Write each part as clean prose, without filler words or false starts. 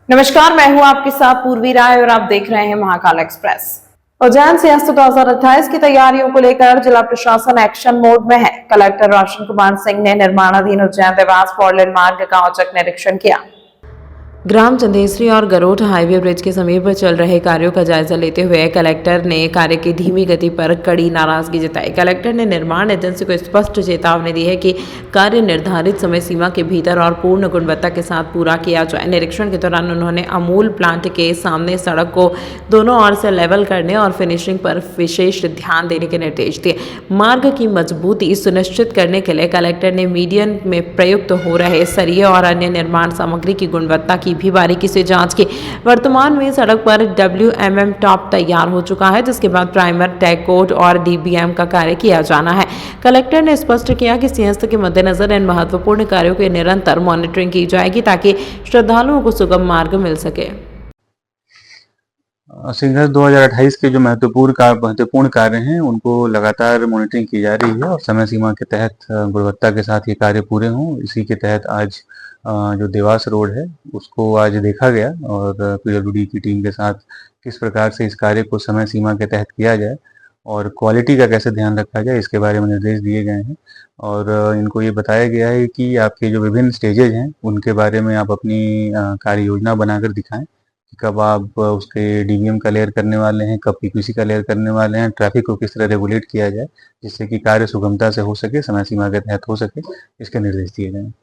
नमस्कार, मैं हूं आपके साथ पूर्वी राय और आप देख रहे हैं महाकाल एक्सप्रेस। उज्जैन सिंहस्थ 2028 की तैयारियों को लेकर जिला प्रशासन एक्शन मोड में है। कलेक्टर रोशन कुमार सिंह ने निर्माणाधीन उज्जैन देवास 4 लेन मार्ग का औचक निरीक्षण किया। ग्राम चंदेसरी और गरोठ हाईवे ब्रिज के समीप चल रहे कार्यों का जायजा लेते हुए कलेक्टर ने कार्य की धीमी गति पर कड़ी नाराजगी जताई। कलेक्टर ने निर्माण एजेंसी को स्पष्ट चेतावनी दी है कि कार्य निर्धारित समय सीमा के भीतर और पूर्ण गुणवत्ता के साथ पूरा किया जाए। निरीक्षण के दौरान उन्होंने अमूल प्लांट के सामने सड़क को दोनों ओर से लेवल करने और फिनिशिंग पर विशेष ध्यान देने के निर्देश दिए। मार्ग की मजबूती सुनिश्चित करने के लिए कलेक्टर ने मीडियन में प्रयुक्त हो रहे सरिये और अन्य निर्माण सामग्री की गुणवत्ता की भी बारीकी से जांच की। वर्तमान में सड़क पर WMM टॉप तैयार हो चुका है, जिसके बाद प्राइमर, टैग कोट और DBM का कार्य किया जाना है। कलेक्टर ने स्पष्ट किया कि सिंहस्थ के मद्देनजर इन महत्वपूर्ण कार्यों की निरंतर मॉनिटरिंग की जाएगी ताकि श्रद्धालुओं को सुगम मार्ग मिल सके। सिंहस्थ 2028 के जो महत्वपूर्ण कार्य हैं उनको लगातार मॉनिटरिंग की जा रही है और समय सीमा के तहत गुणवत्ता के साथ ये कार्य पूरे हों। इसी के तहत आज जो देवास रोड है उसको आज देखा गया और PWD की टीम के साथ किस प्रकार से इस कार्य को समय सीमा के तहत किया जाए और क्वालिटी का कैसे ध्यान रखा जाए, इसके बारे में निर्देश दिए गए हैं। और इनको ये बताया गया है कि आपके जो विभिन्न स्टेजेज हैं उनके बारे में आप अपनी कार्य योजना बनाकर दिखाएं कि कब आप उसके DBM का लेयर करने वाले हैं, कब PQC का लेयर करने वाले हैं, ट्रैफिक को किस तरह रेगुलेट किया जाए जिससे कि कार्य सुगमता से हो सके, समय सीमा के तहत हो सके, इसके निर्देश दिए गए हैं।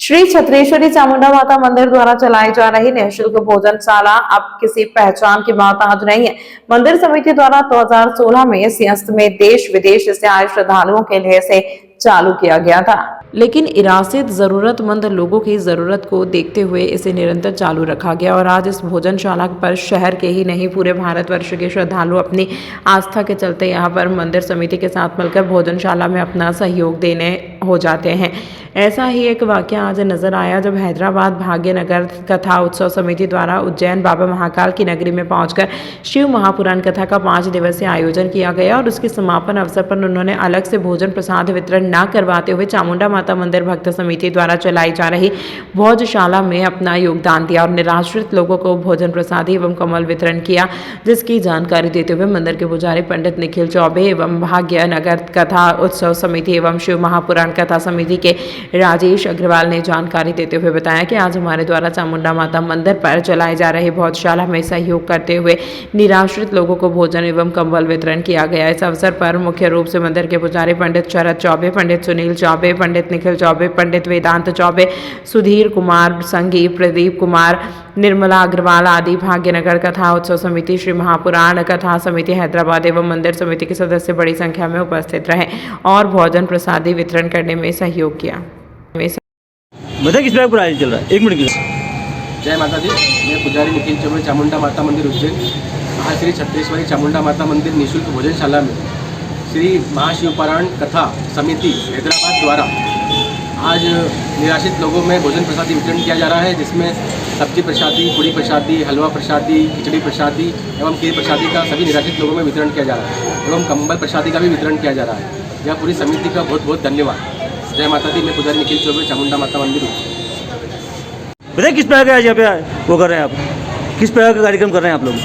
श्री छत्रेश्वरी चामुंडा माता मंदिर द्वारा चलाई जा रही निःशुल्क भोजनशाला अब किसी पहचान की बात आज नहीं है। मंदिर समिति द्वारा 2016 में सिंहस्थ में देश विदेश से आए श्रद्धालुओं के लिए इसे चालू किया गया था, लेकिन इरासित जरूरतमंद लोगों की जरूरत को देखते हुए इसे निरंतर चालू रखा गया और आज इस भोजनशाला पर शहर के ही नहीं पूरे भारतवर्ष के श्रद्धालु अपनी आस्था के चलते यहाँ पर मंदिर समिति के साथ मिलकर भोजनशाला में अपना सहयोग देने हो जाते हैं। ऐसा ही एक वाकया आज नजर आया जब हैदराबाद भाग्यनगर कथा उत्सव समिति द्वारा उज्जैन बाबा महाकाल की नगरी में पहुंचकर शिव महापुराण कथा का 5 दिवसीय आयोजन किया गया और उसके समापन अवसर पर उन्होंने अलग से भोजन प्रसाद वितरण न करवाते हुए चामुंडा माता मंदिर भक्त समिति द्वारा चलाई जा रही भोजशाला में अपना योगदान दिया और निराश्रित लोगों को भोजन प्रसाद एवं कमल वितरण किया, जिसकी जानकारी देते हुए मंदिर के पुजारी पंडित निखिल चौबे एवं भाग्यनगर कथा उत्सव समिति एवं शिव महापुराण कथा समिति के राजेश अग्रवाल ने जानकारी देते हुए बताया कि आज हमारे द्वारा चामुंडा माता मंदिर पर चलाई जा रही भोजशाला में सहयोग करते हुए निराश्रित लोगों को भोजन एवं कंबल वितरण किया गया। इस अवसर पर मुख्य रूप से मंदिर के पुजारी पंडित शरद चौबे, पंडित सुनील चौबे, पंडित निखिल चौबे, पंडित वेदांत चौबे, सुधीर कुमार संघी, प्रदीप कुमार, निर्मला अग्रवाल आदि भाग्यनगर कथा उत्सव समिति, श्री महापुराण कथा समिति हैदराबाद एवं मंदिर समिति के सदस्य बड़ी संख्या में उपस्थित रहे और भोजन प्रसादी वितरण करने में सहयोग किया। बता किस प्रकार आयोजन चल रहा है? 1 मिनट की। जय माता दी। मैं पुजारी निखिल चौबे, चामुंडा माता मंदिर उज्जैन। आज श्री छत्रेश्वरी चामुंडा माता मंदिर निःशुल्क भोजनशाला में श्री महाशिवपुराण कथा समिति हैदराबाद द्वारा आज निराश्रित लोगों में भोजन प्रसादी वितरण किया जा रहा है, जिसमें सब्जी प्रसादी, पूड़ी प्रसादी, हलवा प्रसादी, खिचड़ी प्रसादी एवं खीर प्रसादी का सभी निराश्रित लोगों में वितरण किया जा रहा है एवं कंबल प्रसादी का भी वितरण किया जा रहा है। यह पूरी समिति का बहुत बहुत धन्यवाद। जय माता दी। मैं पुजारी निखिल चौबे, चामुंडा माता मंदिर। बताइए किस प्रकार का यहाँ पे वो कर रहे हैं आप, किस प्रकार का कार्यक्रम कर रहे हैं आप लोग?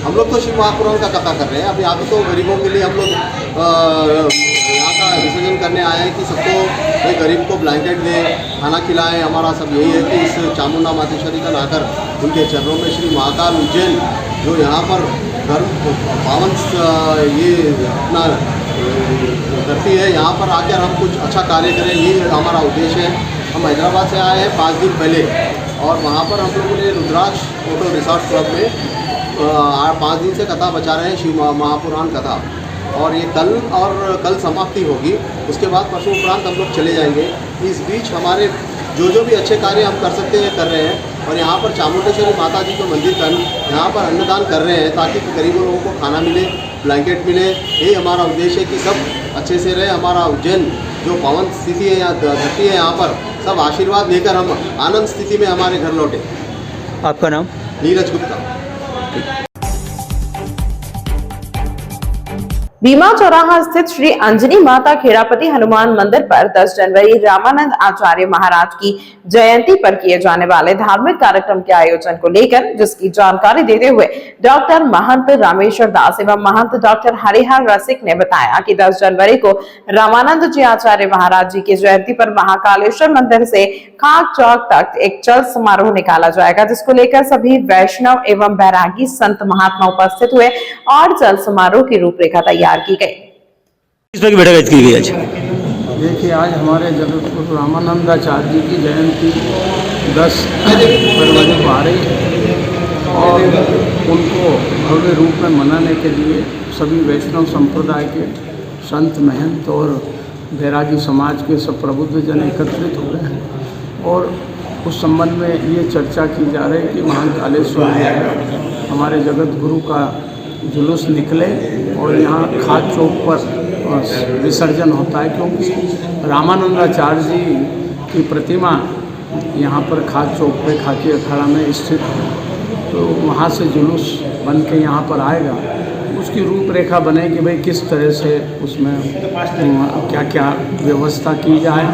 हम लोग तो शिव महापुराण का कथा कर रहे हैं। अब यहाँ तो गरीबों के लिए हम लोग यहाँ का विसर्जन करने आए हैं कि सबको कोई गरीब को ब्लैंकेट दे, खाना खिलाएं। हमारा सब यही है कि इस चामुंडा मातेश्वरी का लाकर उनके चरणों में श्री महाकाल उज्जैन जो यहाँ पर धर्म पावन ये अपना करती है, यहाँ पर आकर हम कुछ अच्छा कार्य करें, ये हमारा उद्देश्य है। हम हैदराबाद से आए हैं 5 दिन पहले और वहाँ पर हम लोगों ने रुद्राक्ष होटल रिसोर्ट क्लब में 5 दिन से कथा बचा रहे हैं, शिव महापुराण कथा। और ये कल समाप्ति होगी, उसके बाद परसों उपरांत हम लोग चले जाएंगे। इस बीच हमारे जो भी अच्छे कार्य हम कर सकते हैं कर रहे हैं और यहाँ पर चामुंडेश्वरी माता जी के मंदिर का यहाँ पर अन्नदान कर रहे हैं ताकि गरीबों लोगों को खाना मिले, ब्लैंकेट मिले। यही हमारा उद्देश्य है कि सब अच्छे से रहे। हमारा उज्जैन जो पावन स्थिति है, यहाँ धरती है, यहाँ पर सब आशीर्वाद लेकर हम आनंद स्थिति में हमारे घर लौटे। आपका नाम? नीरज गुप्ता। भीमा चौराहा स्थित श्री अंजनी माता खेड़ापति हनुमान मंदिर पर 10 जनवरी रामानंद आचार्य महाराज की जयंती पर किए जाने वाले धार्मिक कार्यक्रम के आयोजन को लेकर जिसकी जानकारी देते हुए डॉक्टर महंत रामेश्वर दास एवं महंत डॉक्टर हरिहर रसिक ने बताया कि 10 जनवरी को रामानंद जी आचार्य महाराज जी की जयंती पर महाकालेश्वर मंदिर से खाक चौक तक एक चल समारोह निकाला जाएगा, जिसको लेकर सभी वैष्णव एवं बैरागी संत महात्मा उपस्थित हुए और चल समारोह की रूपरेखा तैयार की गई। किस तरह की बैठक आज की गई आज? देखिए, आज हमारे जगतगुरु रामानंदाचार्य जी की जयंती 10 फरवरी को आ रही है और उनको भव्य रूप में मनाने के लिए सभी वैष्णव संप्रदाय के संत महंत और बैरागी समाज के सब प्रबुद्ध जन एकत्रित हुए हैं और उस संबंध में ये चर्चा की जा रही है कि महाकालेश्वर में हमारे जगत गुरु का जुलूस निकले और यहाँ खाद चौक पर विसर्जन होता है, क्योंकि रामानंदाचार्य जी की प्रतिमा यहाँ पर खाद चौक पे खाकी अखाड़ा में स्थित है, तो वहाँ से जुलूस बन के यहाँ पर आएगा। उसकी रूपरेखा बनेगी भाई किस तरह से उसमें क्या क्या व्यवस्था की जाए,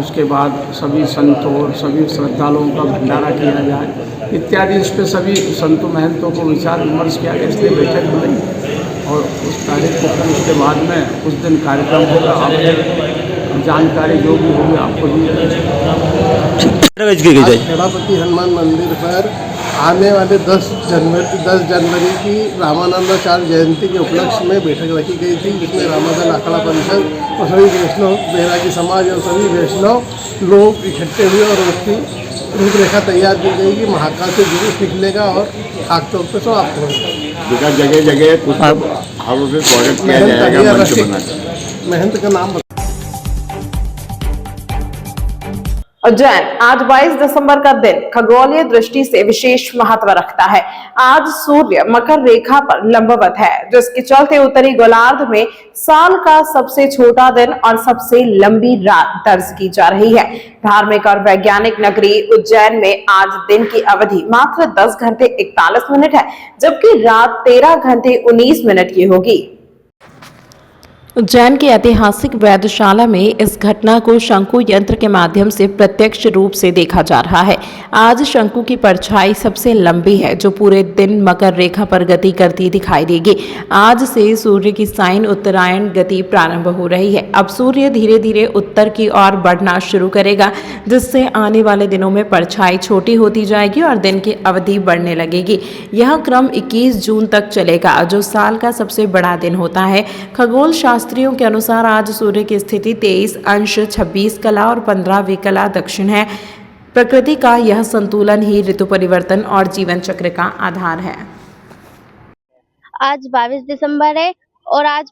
उसके बाद सभी संतों और सभी श्रद्धालुओं का भंडारा किया जाए इत्यादि, इस पर सभी संतों महंतों को विचार विमर्श किया गया, इसलिए बैठक हुई और उस तारीख को फिर उसके बाद में उस दिन कार्यक्रम होगा। आप जानकारी जो भी होगी आपको दी जाएगी। आज खेड़ापति हनुमान मंदिर पर आने वाले 10 जनवरी की रामानंदाचार्य जयंती के उपलक्ष्य में बैठक रखी गई थी, जिसमें रामाधन अखाड़ा परिषद और सभी वैष्णव बैरागी समाज और सभी वैष्णव लोग इकट्ठे हुए और उसकी रूपरेखा तैयार की गई कि महाकाल से जुलूस निकलेगा और खाक चौक पर समाप्त होगा। जगह जगह कुछ हारों से स्वागत किया जाएगा मंच बनाकर। महंत का नाम उज्जैन आज 22 दिसंबर का दिन खगोलीय दृष्टि से विशेष महत्व रखता है। आज सूर्य मकर रेखा पर लंबवत है, जिसके चलते उत्तरी गोलार्ध में साल का सबसे छोटा दिन और सबसे लंबी रात दर्ज की जा रही है। धार्मिक और वैज्ञानिक नगरी उज्जैन में आज दिन की अवधि मात्र 10 घंटे 41 मिनट है, जबकि रात 13 घंटे 19 मिनट की होगी। उज्जैन के ऐतिहासिक वेधशाला में इस घटना को शंकु यंत्र के माध्यम से प्रत्यक्ष रूप से देखा जा रहा है। आज शंकु की परछाई सबसे लंबी है, जो पूरे दिन मकर रेखा पर गति करती दिखाई देगी। आज से सूर्य की साइन उत्तरायण गति प्रारंभ हो रही है। अब सूर्य धीरे धीरे उत्तर की ओर बढ़ना शुरू करेगा, जिससे आने वाले दिनों में परछाई छोटी होती जाएगी और दिन की अवधि बढ़ने लगेगी। यह क्रम 21 जून तक चलेगा, जो साल का सबसे बड़ा दिन होता है। खगोल शास्त्रियों के अनुसार आज सूर्य की स्थिति 23 अंश 26 कला और 15 विकला दक्षिण है। प्रकृति का यह संतुलन ही ऋतु परिवर्तन और जीवन चक्र का आधार है। आज 22 दिसंबर है और आज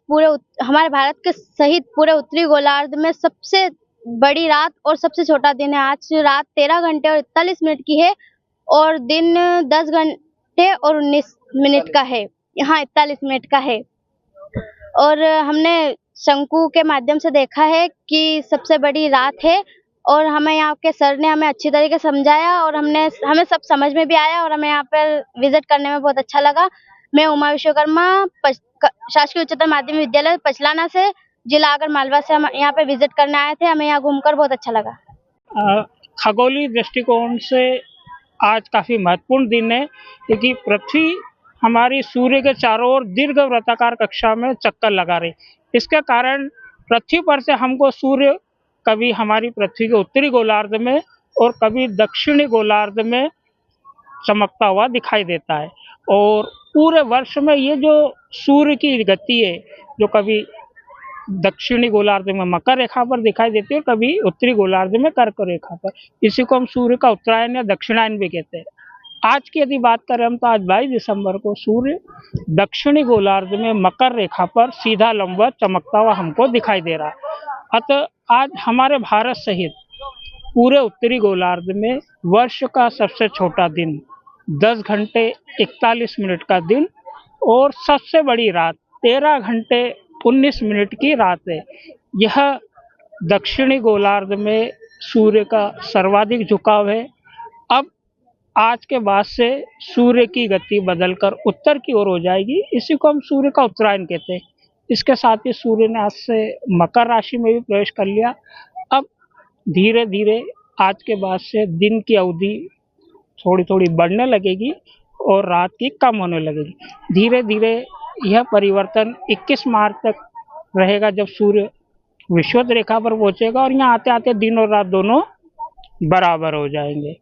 हमारे भारत के सहित पूरे उत्तरी गोलार्ध में सबसे बड़ी रात और सबसे छोटा दिन है। आज रात 13 घंटे और 41 मिनट की है और दिन 10 घंटे और 19 मिनट का है, यहाँ 41 मिनट का है। और हमने शंकु के माध्यम से देखा है कि सबसे बड़ी रात है और हमें यहाँ के सर ने हमें अच्छी तरीके से समझाया और हमें सब समझ में भी आया और हमें यहाँ पर विजिट करने में बहुत अच्छा लगा। मैं उमा विश्वकर्मा शासकीय उच्चतर माध्यमिक विद्यालय पचलाना से जिला आगर मालवा से हम यहाँ पे विजिट करने आए थे। हमें यहाँ घूमकर बहुत अच्छा लगा। खगोलीय दृष्टिकोण से आज काफ़ी महत्वपूर्ण दिन है, क्योंकि पृथ्वी हमारी सूर्य के चारों ओर दीर्घ वृत्ताकार कक्षा में चक्कर लगा रही। इसके कारण पृथ्वी पर से हमको सूर्य कभी हमारी पृथ्वी के उत्तरी गोलार्ध में और कभी दक्षिणी गोलार्ध में चमकता हुआ दिखाई देता है। और पूरे वर्ष में ये जो सूर्य की गति है, जो कभी दक्षिणी गोलार्ध में मकर रेखा पर दिखाई देती है, कभी उत्तरी गोलार्ध में कर्क रेखा पर, इसी को हम सूर्य का उत्तरायण या दक्षिणायन भी कहते हैं। आज की यदि बात करें हम, तो आज 22 दिसंबर को सूर्य दक्षिणी गोलार्ध में मकर रेखा पर सीधा लंबवत चमकता हुआ हमको दिखाई दे रहा है। अतः आज हमारे भारत सहित पूरे उत्तरी गोलार्ध में वर्ष का सबसे छोटा दिन, 10 घंटे 41 मिनट का दिन और सबसे बड़ी रात 13 घंटे 19 मिनट की रात है। यह दक्षिणी गोलार्ध में सूर्य का सर्वाधिक झुकाव है। अब आज के बाद से सूर्य की गति बदलकर उत्तर की ओर हो जाएगी, इसी को हम सूर्य का उत्तरायण कहते हैं। इसके साथ ही सूर्य ने आज से मकर राशि में भी प्रवेश कर लिया। अब धीरे धीरे आज के बाद से दिन की अवधि थोड़ी थोड़ी बढ़ने लगेगी और रात की कम होने लगेगी। धीरे धीरे यह परिवर्तन 21 मार्च तक रहेगा, जब सूर्य विषुवत रेखा पर पहुंचेगा और यहाँ आते आते दिन और रात दोनों बराबर हो जाएंगे।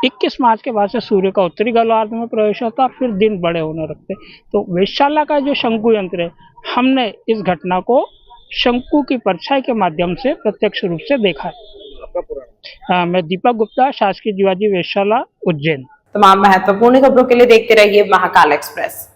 21 मार्च के बाद से सूर्य का उत्तरी गोलार्ध में प्रवेश होता है और फिर दिन बड़े होने लगते। तो वेधशाला का जो शंकु यंत्र है, हमने इस घटना को शंकु की परछाई के माध्यम से प्रत्यक्ष रूप से देखा है। मैं दीपक गुप्ता, शासकीय जीवाजी वेधशाला, उज्जैन। तमाम महत्वपूर्ण खबरों के लिए देखते रहिए महाकाल एक्सप्रेस।